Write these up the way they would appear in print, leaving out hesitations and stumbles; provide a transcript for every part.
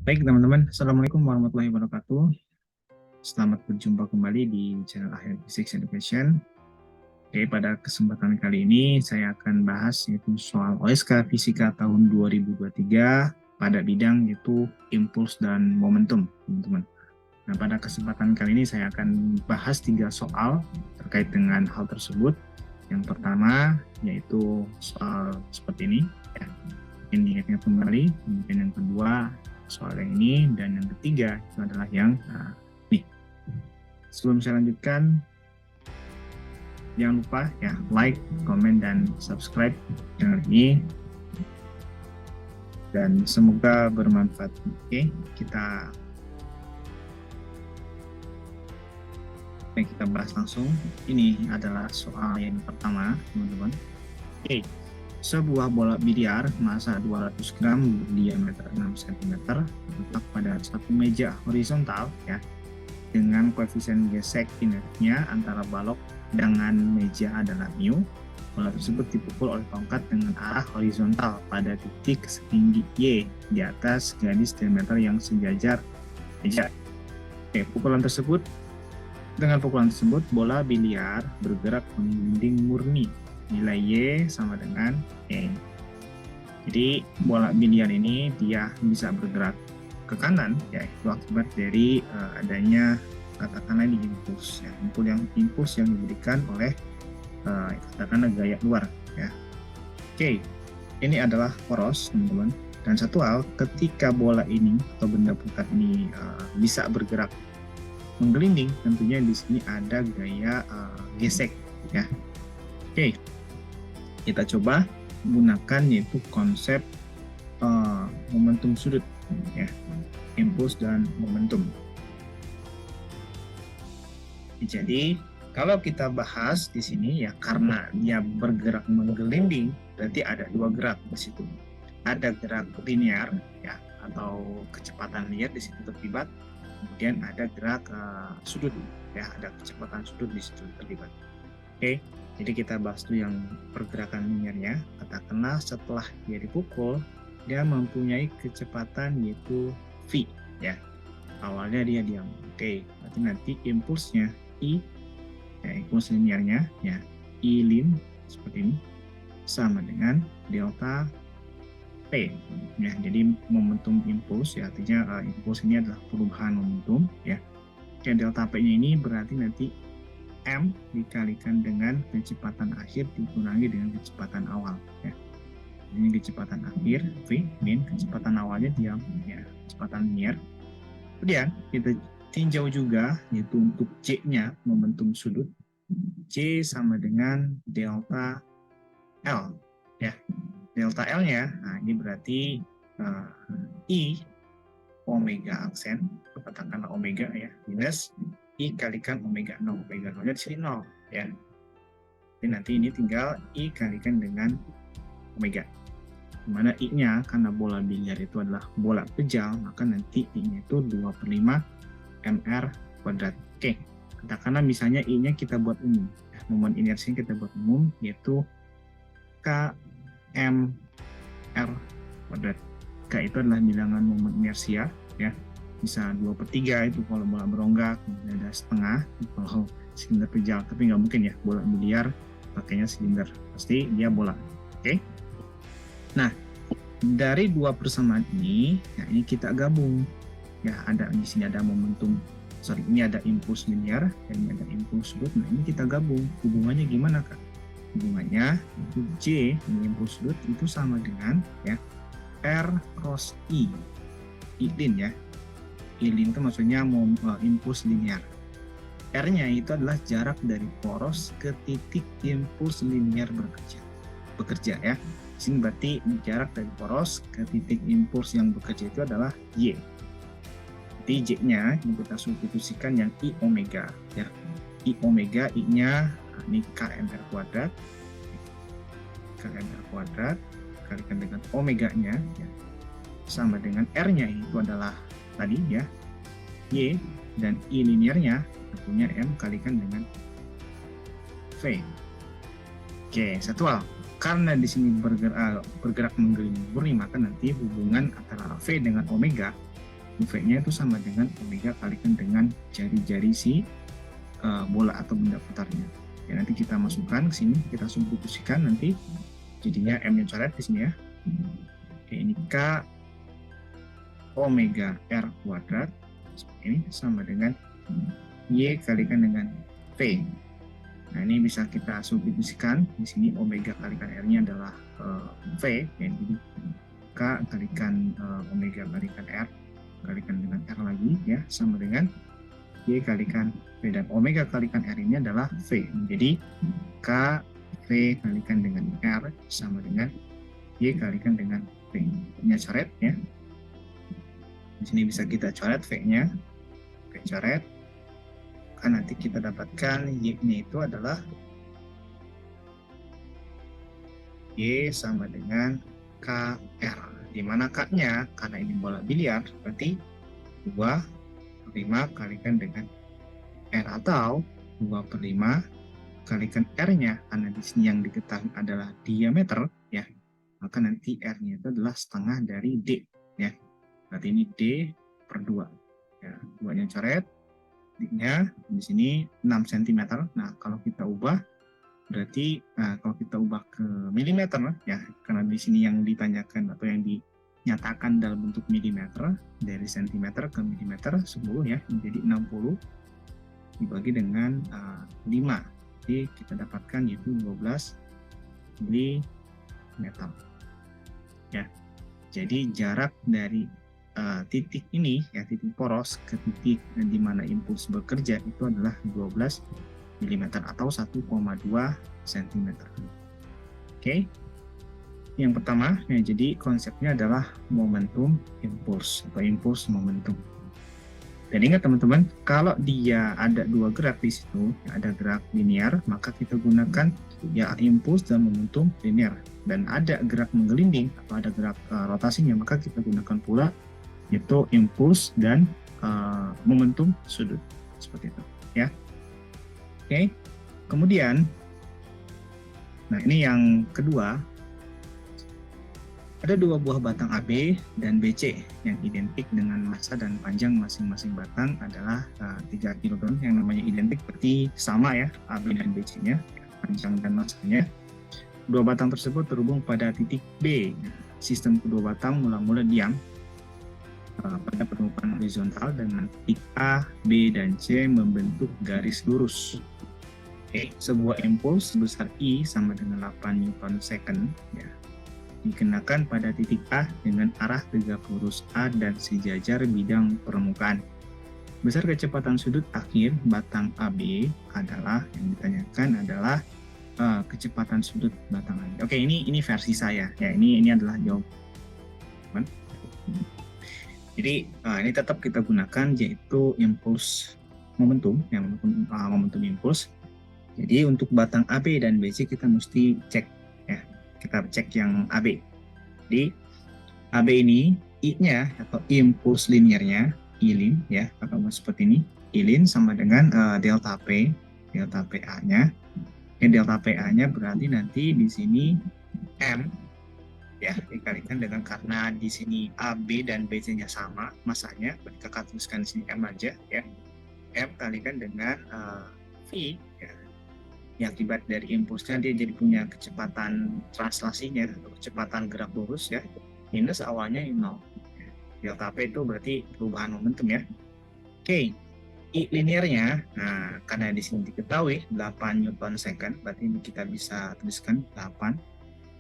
Baik teman-teman, Assalamualaikum warahmatullahi wabarakatuh. Selamat berjumpa kembali di channel Akhir Physics Education. Oke, pada kesempatan kali ini saya akan bahas yaitu soal OSK Fisika tahun 2023 pada bidang yaitu impuls dan momentum, teman-teman. Nah, pada kesempatan kali ini saya akan bahas 3 soal terkait dengan hal tersebut. Yang pertama yaitu soal seperti ini, ya. Ini ingatnya kembali. Kemudian yang kedua soal yang ini, dan yang ketiga itu adalah yang ini. Sebelum saya lanjutkan, jangan lupa ya like, komen, dan subscribe channel ini, dan semoga bermanfaat. Oke, kita bahas langsung. Ini adalah soal yang pertama, teman-teman. Oke, sebuah bola biliar massa 200 gram berdiameter 6 cm terletak pada satu meja horizontal ya, dengan koefisien gesek inertnya antara balok dengan meja adalah mu. Bola tersebut dipukul oleh tongkat dengan arah horizontal pada titik setinggi Y di atas garis diameter yang sejajar meja. Dengan pukulan tersebut, bola biliar bergerak menggelinding murni. Nilai Y sama dengan E. Jadi bola biliar ini dia bisa bergerak ke kanan, ya, itu akibat dari adanya katakanlah ini impuls, ya, impuls yang diberikan oleh katakanlah gaya luar, ya. Oke, ini adalah poros, teman-teman. Dan satu hal, ketika bola ini atau benda putar ini bisa bergerak menggelinding, tentunya di sini ada gaya gesek, ya. Oke, kita coba gunakan yaitu konsep momentum sudut, ya, impuls dan momentum. Jadi kalau kita bahas di sini ya, karena dia bergerak menggelinding, berarti ada dua gerak di situ. Ada gerak linear ya, atau kecepatan linear di situ terlibat. Kemudian ada gerak sudut ya, ada kecepatan sudut di situ terlibat. Oke, jadi kita bahas tuh yang pergerakan linearnya. Katakanlah setelah dia dipukul, dia mempunyai kecepatan yaitu v ya. Awalnya dia diam. Oke, berarti nanti impulsnya I, ya, impuls linearnya ya, I lin seperti ini sama dengan delta P, ya. Jadi momentum impuls ya, artinya impuls ini adalah perubahan momentum ya. Dan delta P-nya ini berarti nanti M dikalikan dengan kecepatan akhir dikurangi dengan kecepatan awal ya. Ini kecepatan akhir V min kecepatan awalnya diam ya, kecepatan linear. Kemudian kita tinjau juga yaitu untuk J-nya momentum sudut. J sama dengan delta L ya. Delta L-nya, nah ini berarti I omega aksen, katakanlah omega ya, minus I kalikan omega 0. Omega 0-nya di sini 0 ya. Jadi nanti ini tinggal I kalikan dengan omega. Dimana I-nya karena bola biliar itu adalah bola pejal, maka nanti I-nya itu 2/5 mr kuadrat. Oke, katakanlah misalnya I-nya kita buat umum. Moment inersinya kita buat umum, yaitu kmr kuadrat. K itu adalah bilangan momen inersia ya, bisa 2/3 itu kalau bola berongga, kemudian ada setengah kalau silinder pejal, tapi nggak mungkin ya bola biliar pakainya silinder, pasti dia bola. Oke, nah dari dua persamaan ini, ya ini kita gabung ya, ada di sini ada momentum, ini ada impuls linear dan ini ada impuls sudut. Nah ini kita gabung, hubungannya gimana Kak? Hubungannya itu J impuls sudut itu sama dengan ya R cross I lin ya. I lin itu maksudnya impuls linear. R-nya itu adalah jarak dari poros ke titik impuls linear bekerja ya. Di sini berarti jarak dari poros ke titik impuls yang bekerja itu adalah Y. Jadi J-nya ini kita substitusikan yang I omega ya. I omega, I-nya ini kmr kuadrat. kmr kuadrat kalikan dengan omega-nya ya, sama dengan R-nya itu adalah tadi ya Y, dan I linearnya tentunya M kalikan dengan V. Oke, satu hal, karena di sini bergerak menggelinding murni, maka nanti hubungan antara V dengan omega V-nya itu sama dengan omega kalikan dengan jari-jari si bola atau benda putarnya. Ya, nanti kita masukkan ke sini, kita substitusikan nanti jadinya M-nya coret di sini ya. Oke, ini K omega R kuadrat seperti ini sama dengan Y kalikan dengan V. Nah, ini bisa kita substitusikan. Di sini omega kalikan R-nya adalah V, ya, jadi K kalikan omega kalikan R kalikan dengan R lagi, ya, sama dengan Y kalikan V. Dan omega kalikan R ini adalah V. Jadi K V kalikan dengan R sama dengan Y kalikan dengan V. Ini coret ya. Di sini bisa kita coret V-nya. V coret. Kan nanti kita dapatkan Y-nya itu adalah Y sama dengan KR. Di mana K-nya, karena ini bola biliar, berarti 2/5 kalikan dengan R, atau 2/5 kalikan R-nya, karena di sini yang diketahui adalah diameter, ya, maka nanti R-nya itu adalah setengah dari D, ya. Berarti ini D/2. Ya, 2-nya coret, D-nya di sini 6 cm. Nah, kalau kita ubah, berarti kalau kita ubah ke milimeter, ya, karena di sini yang ditanyakan atau yang dinyatakan dalam bentuk milimeter, dari cm ke milimeter 10 ya, menjadi 60 dibagi dengan 5. Jadi kita dapatkan yaitu 12 mm. Ya. Jadi jarak dari titik ini, ya, titik poros ke titik di mana impuls bekerja itu adalah 12 mm atau 1,2 cm. Oke. Yang pertama, ya, jadi konsepnya adalah momentum impuls atau impuls momentum. Dan ingat teman-teman, kalau dia ada dua gerak di situ, ada gerak linear, maka kita gunakan ya impuls dan momentum linear. Dan ada gerak menggelinding atau ada gerak rotasinya, maka kita gunakan pula yaitu impuls dan momentum sudut, seperti itu, ya. Oke. Kemudian, nah ini yang kedua, ada dua buah batang AB dan BC yang identik dengan massa dan panjang masing-masing batang adalah 3 kg, yang namanya identik berarti sama ya, AB dan BC-nya, panjang dan massanya. Dua batang tersebut terhubung pada titik B. Sistem kedua batang mula-mula diam pada permukaan horizontal dengan titik A, B, dan C membentuk garis lurus. Oke, sebuah impuls sebesar I sama dengan 8 Newton second, ya, dikenakan pada titik A dengan arah tegak lurus A dan sejajar bidang permukaan. Besar kecepatan sudut akhir batang AB adalah, yang ditanyakan adalah kecepatan sudut batang AB. Oke, ini versi saya, ya, ini adalah jawaban. Jadi ini tetap kita gunakan yaitu impuls momentum, yang momentum impuls. Jadi untuk batang AB dan BC kita mesti cek, ya, kita cek yang AB. Jadi AB ini I-nya atau impuls linearnya I-lin, ya, atau seperti ini, I-lin sama dengan delta P, delta PA-nya. Delta PA-nya berarti nanti di sini M, ya, dikalikan dengan, karena di sini AB dan BC-nya sama masanya, kita tuliskan di sini M aja, ya. M kalikan dengan V, ya. Akibat dari impulsnya dia jadi punya kecepatan translasinya atau kecepatan gerak lurus, ya, minus awalnya 0. Delta P itu berarti perubahan momentum, ya. Oke. I linearnya, nah, karena di sini diketahui 8 Newton second, berarti ini kita bisa tuliskan 8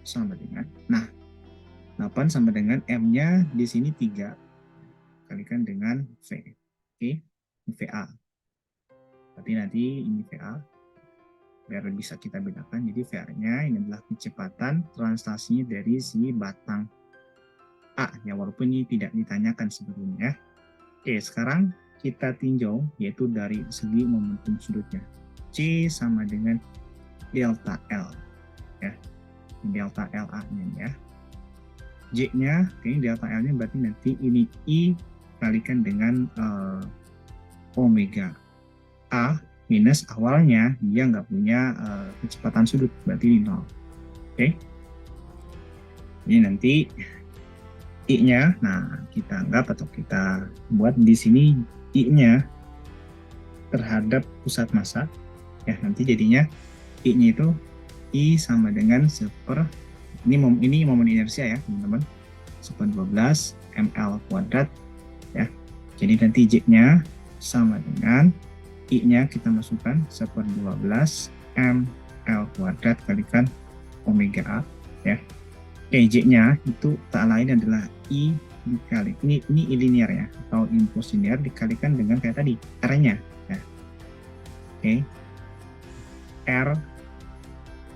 sama dengan, nah, 8 sama dengan M-nya di sini 3 kalikan dengan V. Oke, VA. Berarti nanti ini VA. Biar bisa kita bedakan, jadi VR-nya ini adalah kecepatan translasinya dari si batang A, ya, walaupun ini tidak ditanyakan sebelumnya. Oke, sekarang kita tinjau yaitu dari segi momentum sudutnya. C sama dengan delta L, ya, delta LA-nya, ya. J-nya, oke, delta L-nya berarti nanti ini I kalikan dengan omega A minus awalnya dia nggak punya kecepatan sudut, berarti 0. Oke. Ini nanti I-nya, nah kita anggap atau kita buat di sini I-nya terhadap pusat massa, ya nanti jadinya I-nya itu I sama dengan ini momen inersia ya teman-teman, 12 ml kuadrat ya. Jadi nanti J-nya sama dengan I-nya kita masukkan 12 ml kuadrat kalikan omega A ya. J-nya itu tak lain adalah I dikali ini I linear ya, atau impuls linear dikalikan dengan kayak tadi R-nya ya. R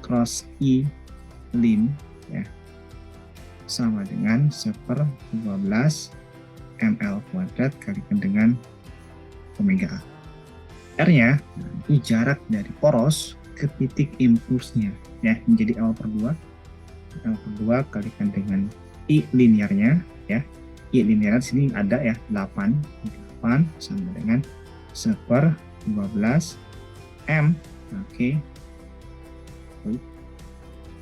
cross I lin ya sama dengan 12 ml kuadrat kalikan dengan omega A. R-nya itu jarak dari poros ke titik impulsnya ya, menjadi L/2 kalikan dengan I linearnya ya. I linear di sini ada ya 8 sama dengan 12 M. Oke.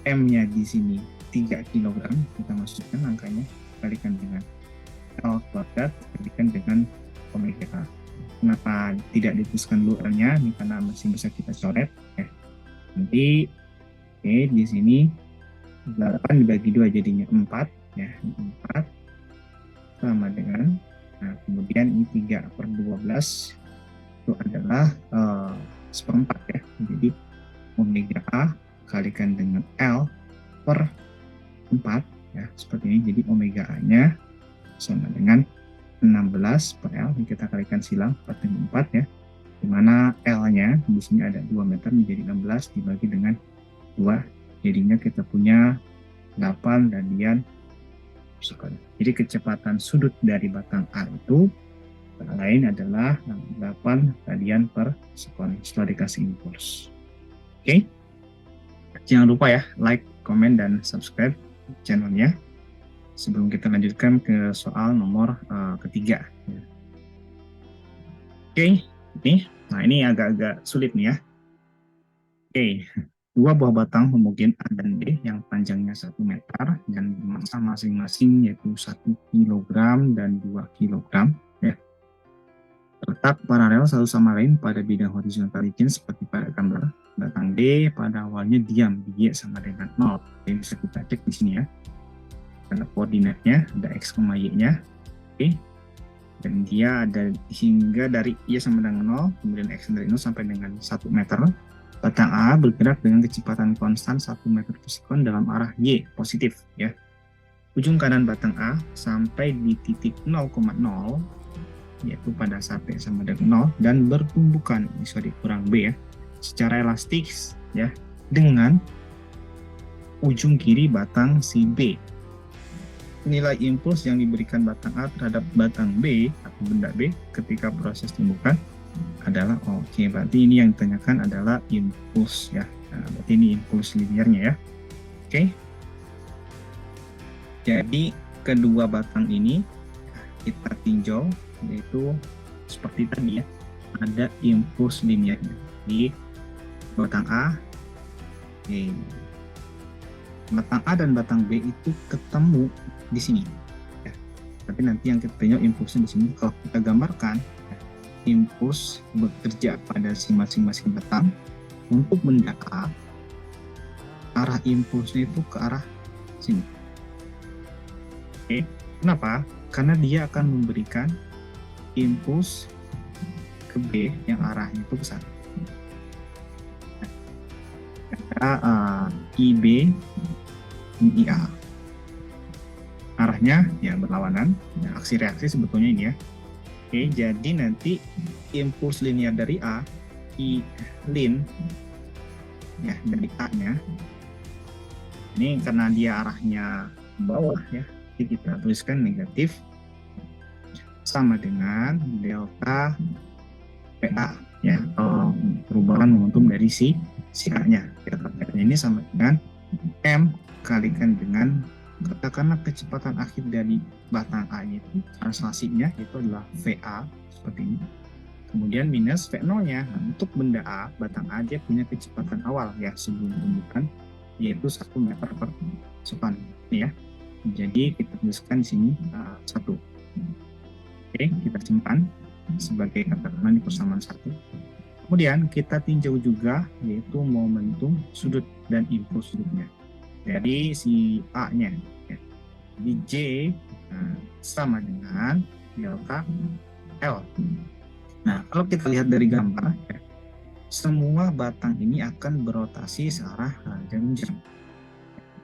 M-nya di sini 3 kg, kita masukkan angkanya kalikan dengan L kuadrat kalikan dengan omega A. Kenapa tidak dituliskan dulu R-nya? Ini karena masih bisa kita coret ya. Nanti di sini 8 dibagi 2 jadinya 4 ya, 4 sama dengan kemudian ini 3/12 itu adalah 1/4 ya. Jadi omega A kalikan dengan L per 4 ya, seperti ini. Jadi omega A-nya sama dengan 16 per L, ini kita kalikan silang 4 dengan 4 ya, dimana L-nya di sini ada 2 meter menjadi 16 dibagi dengan 2, jadinya kita punya 8 radian per sekon. Jadi kecepatan sudut dari batang A itu lain adalah 8 radian per sekon setelah dikasih impuls. Oke. Jangan lupa ya like, komen, dan subscribe channelnya sebelum kita lanjutkan ke soal nomor ketiga. Oke, ini agak-agak sulit nih ya. Oke, dua buah batang homogen A dan B yang panjangnya 1 meter dan massa masing-masing yaitu 1 kg dan 2 kg ya, terletak paralel satu sama lain pada bidang horizontal licin seperti pada gambar. Batang D pada awalnya diam di Y sama dengan 0. Ini bisa kita cek di sini ya. Ada koordinatnya, ada X, Y-nya. Oke. Dan dia ada hingga dari Y sama dengan 0, kemudian X dari 0 sampai dengan 1 meter. Batang A bergerak dengan kecepatan konstan 1 meter per sekon dalam arah Y positif ya. Ujung kanan batang A sampai di titik 0,0 yaitu pada saat T sama dengan 0 dan bertumbukan, kurang B ya, secara elastik ya dengan ujung kiri batang si B. Nilai impuls yang diberikan batang A terhadap batang B atau benda B ketika proses tumbukan adalah oke, berarti ini yang ditanyakan adalah impuls ya. Nah, berarti ini impuls linearnya ya. Oke. Jadi kedua batang ini kita tinjau yaitu seperti tadi ya, ada impuls linearnya di batang A. Oke. Batang A dan batang B itu ketemu di sini ya. Tapi nanti yang kita tinjau impulsnya di sini. Kalau kita gambarkan ya, impuls bekerja pada si masing-masing batang. Untuk benda A, arah impulsnya itu ke arah sini. Oke. Kenapa? Karena dia akan memberikan impuls ke B yang arahnya itu ke sana. IB IA arahnya ya berlawanan ya, aksi reaksi sebetulnya ini ya. Oke, jadi nanti impuls linear dari A I lin ya dari A nya ini karena dia arahnya bawah ya, jadi kita tuliskan negatif sama dengan delta PA ya, atau perubahan momentum dari si A-nya. Delta PA ini sama dengan M kalikan dengan katakanlah kecepatan akhir dari batang A itu translasinya itu adalah VA seperti ini. Kemudian minus V0-nya. Nah, untuk benda A, batang A dia punya kecepatan awal ya sebelum tumbukan yaitu 1 meter per sekon ya. Jadi kita tuliskan di sini 1. Oke, kita simpan sebagai katakanlah ini persamaan 1. Kemudian kita tinjau juga yaitu momentum sudut dan impuls sudutnya. Jadi si A-nya, ya. Jadi J sama dengan delta L. Nah, kalau kita lihat dari gambar, ya, semua batang ini akan berotasi searah jarum jam.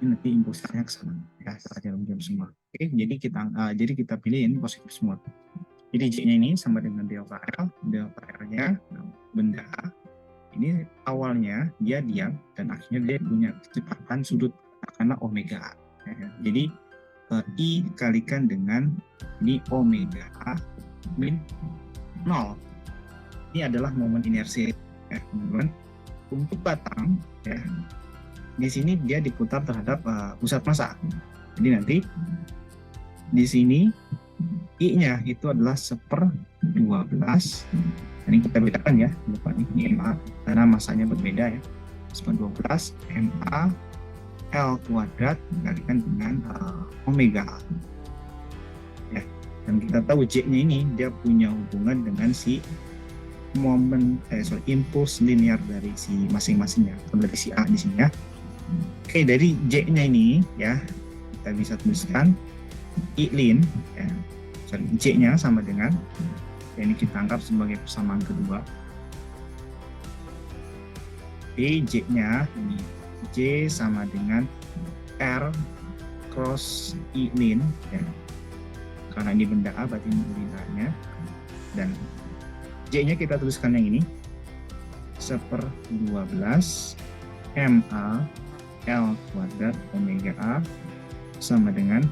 Ini nanti impulsnya ke sana, ya, searah jarum jam semua. Oke, jadi kita pilih ini positif semua. Jadi J-nya ini sama dengan delta L, delta L-nya benda ini awalnya dia diam dan akhirnya dia punya kecepatan sudut karena omega A. Ya. Jadi I dikalikan dengan ini omega A min 0. Ini adalah momen inersi, ya, teman-teman. Untuk batang, ya, di sini dia diputar terhadap pusat massa. Jadi nanti di sini I-nya itu adalah 1/12. Ini kita bedakan ya, lupa ini MA karena masanya berbeda ya. 1/12 MA L kuadrat dikalikan dengan omega A. Ya. Dan kita tahu J-nya ini dia punya hubungan dengan si impuls linear dari si masing-masingnya, atau dari si A di sini ya. Oke, dari J-nya ini ya kita bisa tuliskan I lin ya. J-nya sama dengan ya, ini kita anggap sebagai persamaan kedua. J-nya ini J sama dengan R cross I lin ya. Karena ini benda A berarti ini linearnya, dan J-nya kita tuliskan yang ini 1/12 MA L kuadrat omega A sama dengan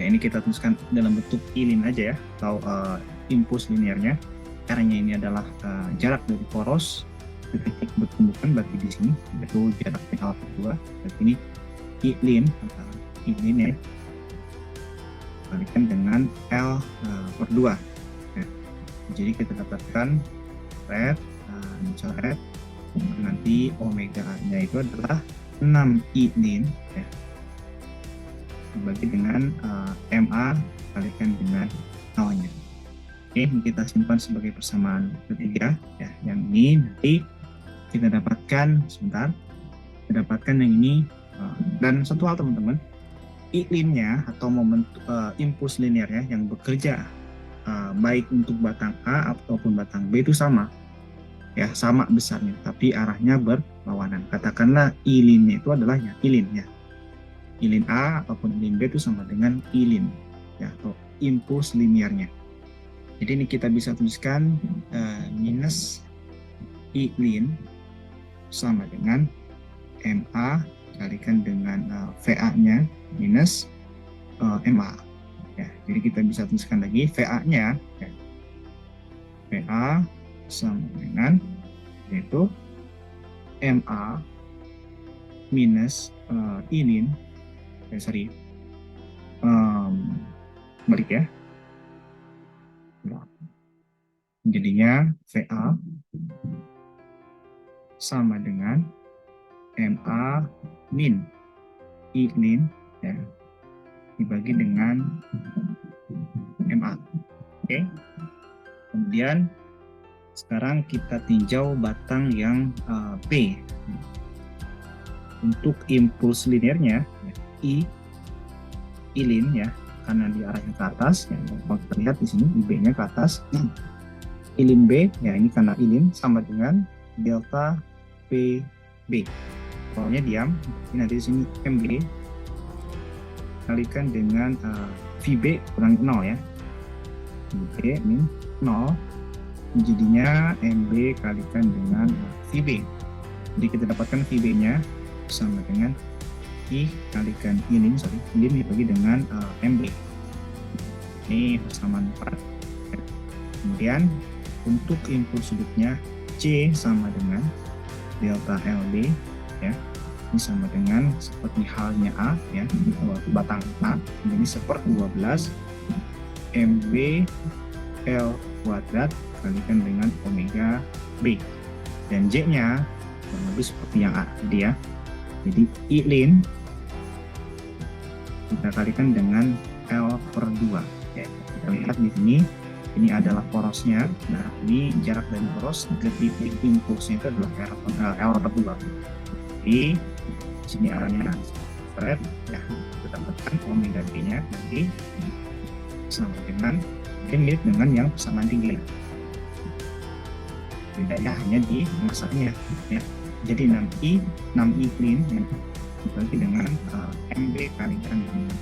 ya ini kita tuliskan dalam bentuk I-lin aja ya, atau impuls linearnya. R-nya ini adalah jarak dari poros ke titik bertumbukan, berarti di sini itu jaraknya L/2, berarti ini I-lin antara I-lin ya dibalikan dengan L/2. Ya. Jadi kita dapatkan coret nanti omega A-nya itu adalah 6 I-lin ya, dibagi dengan MA kalikan dengan L-nya. Oke, kita simpan sebagai persamaan ketiga ya. Yang ini nanti kita dapatkan yang ini dan satu hal teman-teman, I-linnya atau momen impuls linearnya yang bekerja baik untuk batang A ataupun batang B itu sama ya, sama besarnya tapi arahnya berlawanan. Katakanlah I-linnya itu adalah ya I-lin ya, I-lin A ataupun I-lin B itu sama dengan I-lin ya, atau impuls linearnya. Jadi ini kita bisa tuliskan minus I-lin sama dengan MA kalikan dengan VA-nya minus MA ya. Jadi kita bisa tuliskan lagi VA-nya ya. VA sama dengan yaitu MA minus I-lin balik ya. Jadinya VA sama dengan MA min I-lin ya, dibagi dengan MA. Oke. Kemudian sekarang kita tinjau batang yang B. Untuk impuls linearnya I-lin ya, karena di arahnya ke atas ya, kalau kita lihat di sini IB-nya ke atas. I-lin B ya, ini karena I-lin sama dengan delta PB. Pokoknya diam. Ini nanti di sini MB kalikan dengan VB kurang 0 ya. VB min 0. Jadinya MB kalikan dengan VB. Jadi kita dapatkan VB-nya sama dengan I kalikan I-lin dibagi dengan MB. Ini persamaan 4. Kemudian untuk impuls sudutnya C sama dengan delta LB ya. Ini sama dengan seperti halnya A ya, batang A. Jadi 1/12 MB L kuadrat kalikan dengan omega B. Dan J-nya kurang lebih seperti yang A tadi ya. Jadi I-lin kita kalikan dengan L per 2. Ya, kita lihat di sini, ini adalah porosnya. Nah, ini jarak dari poros ke titik impulsnya itu adalah L per 2. Jadi, di sini arahnya spread, ya, kita dapatkan omega B-nya nanti sama dengan limit dengan yang persamaan tinggi. Bedanya hanya di masanya, ya. Jadi 6I clean ya, dibagi dengan MB kalikan dengan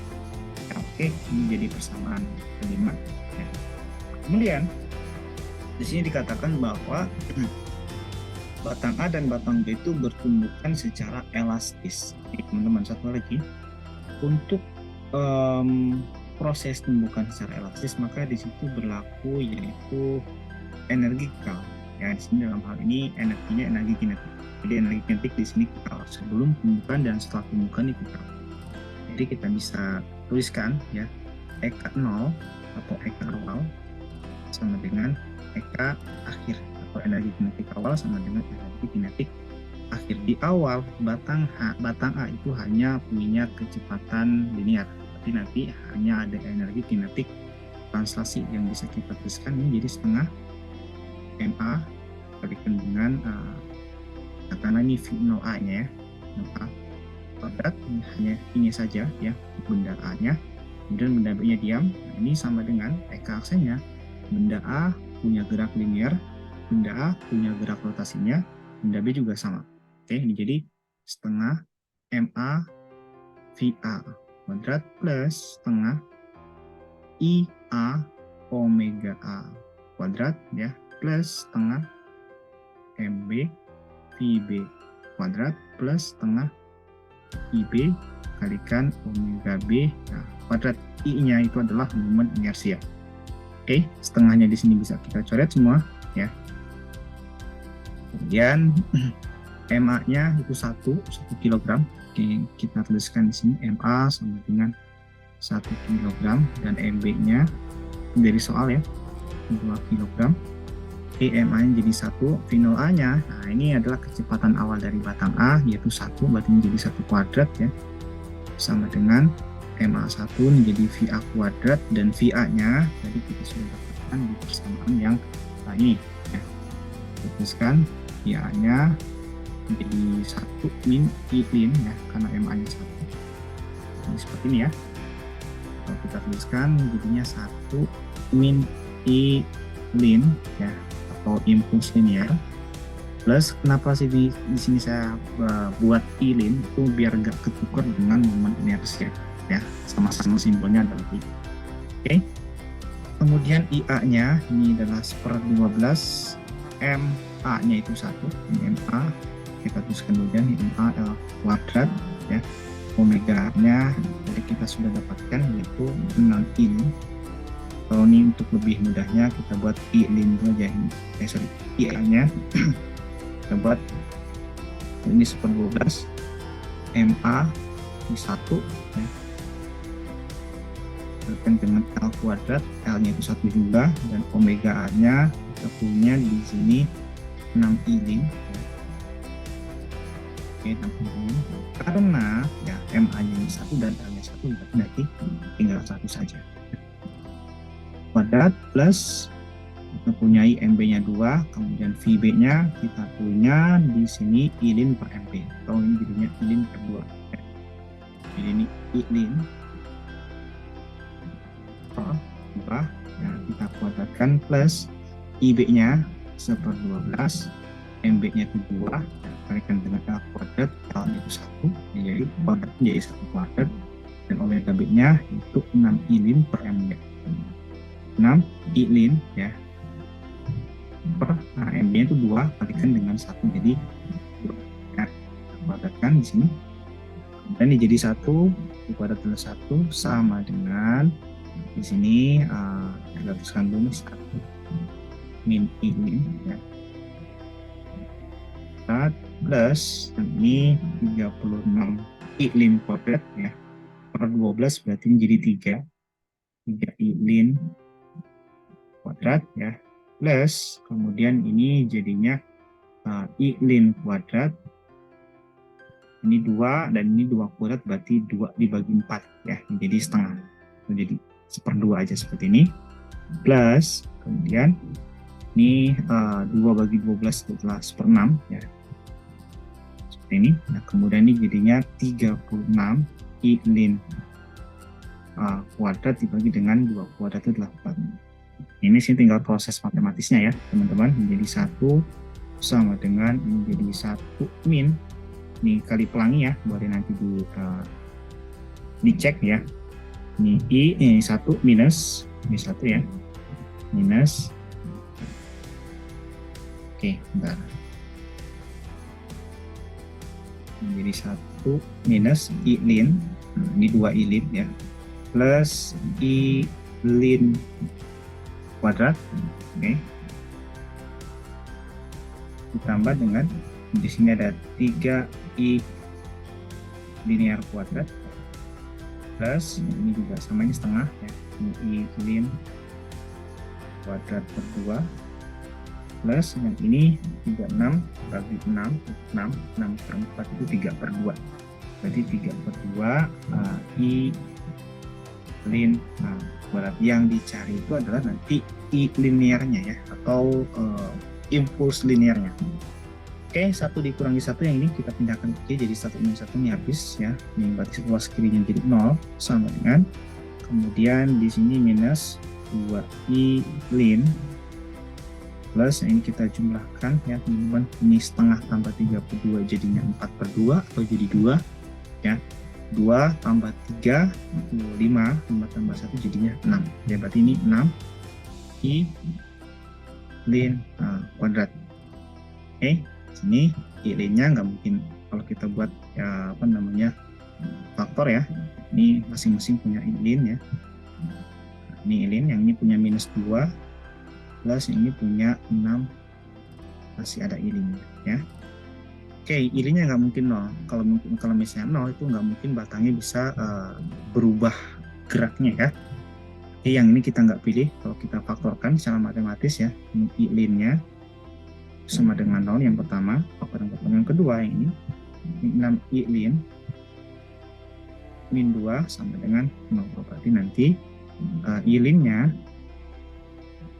LK, ini jadi persamaan kelima. Ya. Kemudian di sini dikatakan bahwa batang A dan batang B itu bertumbukan secara elastis. Teman-teman, satu lagi, untuk proses tumbukan secara elastis maka di situ berlaku yaitu energikal. Ya, di sini dalam hal ini energinya energi kinetik. Jadi energi kinetik di sini kita sebelum pembukaan dan setelah pembukaan itu kita. Jadi kita bisa tuliskan ya EK 0 atau EK awal sama dengan EK akhir, atau energi kinetik awal sama dengan energi kinetik akhir. Di awal batang A itu hanya punya kecepatan linear. Tapi nanti hanya ada energi kinetik translasi yang bisa kita tuliskan ini jadi setengah MA berikan dengan katakanlah ini V0A-nya ya, 0A kuadrat, hanya ini saja ya benda A-nya, kemudian benda B-nya diam. Nah, ini sama dengan EK aksennya, benda A punya gerak linear, benda A punya gerak rotasinya, benda B juga sama. Oke, ini jadi setengah MA VA kuadrat plus setengah IA omega A kuadrat ya, plus setengah MB VB kuadrat plus setengah IB kalikan omega B kuadrat. I-nya itu adalah momen inersia. Oke, setengahnya di sini bisa kita coret semua ya. Kemudian MA-nya itu 1 kg. Oke, kita tuliskan di sini MA sama dengan 1 kg dan MB-nya dari soal ya 2 kg. EMA-nya jadi 1, V0A-nya, nah ini adalah kecepatan awal dari batang A yaitu 1, berarti menjadi 1 kuadrat ya, sama dengan MA1 menjadi VA kuadrat, dan VA-nya tadi kita sudah dapatkan di persamaan yang ini ya. Tuliskan VA-nya menjadi 1 min I lin ya, karena MA-nya 1. Jadi seperti ini ya. Kalau kita tuliskan jadinya 1 min I lin ya, atau impuls linear, plus kenapa sih di sini saya buat I lin itu biar gak ketukar dengan momen inersia ya, sama-sama simbolnya adalah I. Oke. Kemudian IA-nya ini adalah 1/12, MA-nya itu 1, ini MA, kita tuliskan dulu ya, ini MA L kuadrat ya, omega-nya jadi kita sudah dapatkan yaitu 6 I. Kalau ini untuk lebih mudahnya kita buat I lin aja ini. IA-nya kita buat ini 1/12 MA ini 1 ya. Dengan L kuadrat, L-nya itu 1 juga, dan omega A-nya kita punya di sini 6 I lin. Oke, 6 I lin. Karena ya MA-nya 1 dan L-nya 1 berarti tinggal 1 saja. Kuadrat plus kita punya MB-nya 2, kemudian VB-nya kita punya di sini I lin per MB. Atau ini jadinya I lin per 2. Jadi ini I lin per 2 ya, kita kuadratkan plus IB-nya 1/12, MB-nya itu 2, kalikan dengan L kuadrat, L-nya itu 1, jadi kuadrat menjadi 1 kuadrat, dan omega B-nya itu 6 I lin per MB. 6 I lin ya per MB-nya itu 2 kalikan dengan 1, jadi 2 ya, kuadratkan di sini, dan ini jadi 1 kuadrat plus 1 sama dengan di sini kita tuliskan dulu 1 min I lin ya, plus ini 36 I lin kuadrat ya per 12 berarti menjadi 3 I lin kuadrat ya, plus kemudian ini jadinya I lin kuadrat Ini 2 dan ini 2 kuadrat berarti 2 dibagi 4 ya, menjadi setengah. Menjadi 1/2 aja seperti ini. Plus kemudian ini 2 bagi 12 adalah 1/6 ya. Seperti ini. Nah, kemudian ini jadinya 36 I lin kuadrat dibagi dengan 2 kuadrat itu adalah 4. Ini sih tinggal proses matematisnya ya teman-teman. Menjadi 1 sama dengan ini jadi 1 min. Ini kali pelangi ya, boleh nanti dicek ya. Ini I, ini 1 minus, ini 1 ya, minus. Oke, bentar. Menjadi 1 minus I lin, ini 2 I lin ya, plus I lin kuadrat, oke. Ditambah dengan di sini ada 3 I linear kuadrat plus ini juga sama, ini setengah ya, ini I lin kuadrat per 2 plus yang ini 36 bagi 6 per 4 itu 3/2, berarti 3/2 I lin kuadrat. Yang dicari itu adalah nanti I linearnya ya, atau impuls linearnya. Oke, 1 dikurangi 1 yang ini kita pindahkan ke jadi 1 minus 1 ini habis ya. Ini berarti luas kirinya jadi 0 sama dengan kemudian di sini minus 2i lin plus ini kita jumlahkan ya teman-teman. Ini setengah tambah 32 jadinya 4/2 atau jadi 2 ya. 2 tambah 3 itu 5, 5 tambah 1 jadinya 6. Ya berarti ini 6 i lin kuadrat. Oke. Sini I linnya nggak mungkin kalau kita buat ya apa namanya faktor ya, ini masing-masing punya I lin ya, ini I lin, yang ini punya minus 2 plus yang ini punya 6 masih ada I lin ya. Oke, I linnya nggak mungkin 0, kalau misalnya 0 itu nggak mungkin batangnya bisa berubah geraknya ya. Oke, yang ini kita nggak pilih, kalau kita faktorkan secara matematis ya, ini I linnya sama dengan 0 yang pertama, faktor yang kedua yang ini 6 I lin min 2 sama dengan 0. Berarti nanti I linnya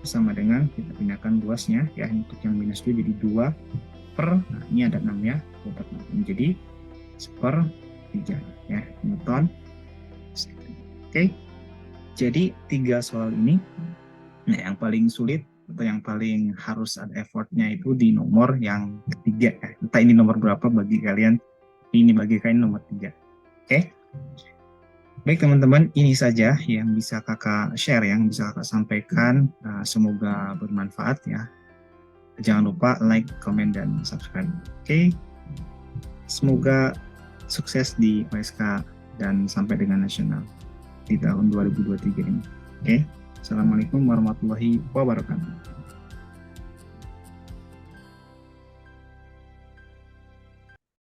sama dengan kita pindahkan luasnya ya, untuk yang minus 2 jadi 2 per, nah ini ada 6 ya, jadi 1/3 ya Newton. Oke, jadi 3 soal ini, nah yang paling sulit atau yang paling harus ada effortnya itu di nomor yang ketiga ya. Entah ini nomor berapa bagi kalian, ini bagi kalian nomor 3. Oke. Baik teman-teman, ini saja yang bisa kakak share, yang bisa kakak sampaikan. Semoga bermanfaat ya. Jangan lupa like, comment, dan subscribe. Oke. Semoga sukses di OSK dan sampai dengan nasional di tahun 2023 ini. Oke. Assalamualaikum warahmatullahi wabarakatuh.